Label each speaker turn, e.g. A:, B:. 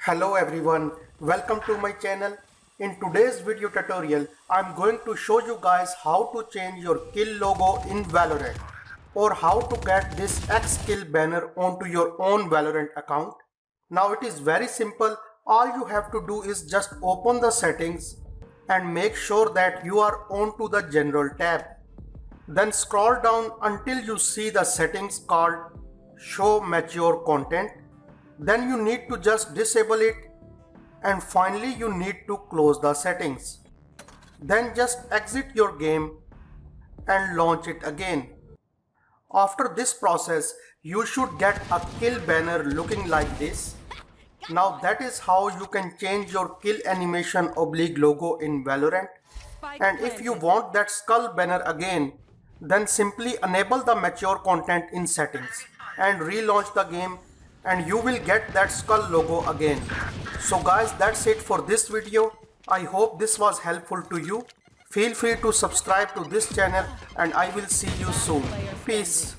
A: Hello everyone, welcome to my channel. In today's video tutorial, I'm going to show you guys how to change your kill logo in Valorant or how to get this X kill banner onto your own Valorant account. Now it is very simple. All you have to do is just open the settings and make sure that you are onto the general tab. Then scroll down until you see the settings called show mature content. Then you need to just disable it, and finally you need to close the settings. Then just exit your game and launch it again. After this process, you should get a kill banner looking like this. Now that is how you can change your kill animation oblique logo in Valorant. And if you want that skull banner again, then simply enable the mature content in settings and relaunch the game and you will get that skull logo again. So guys, that's it for this video. I hope this was helpful to you. Feel free to subscribe to this channel and I will see you soon. Peace.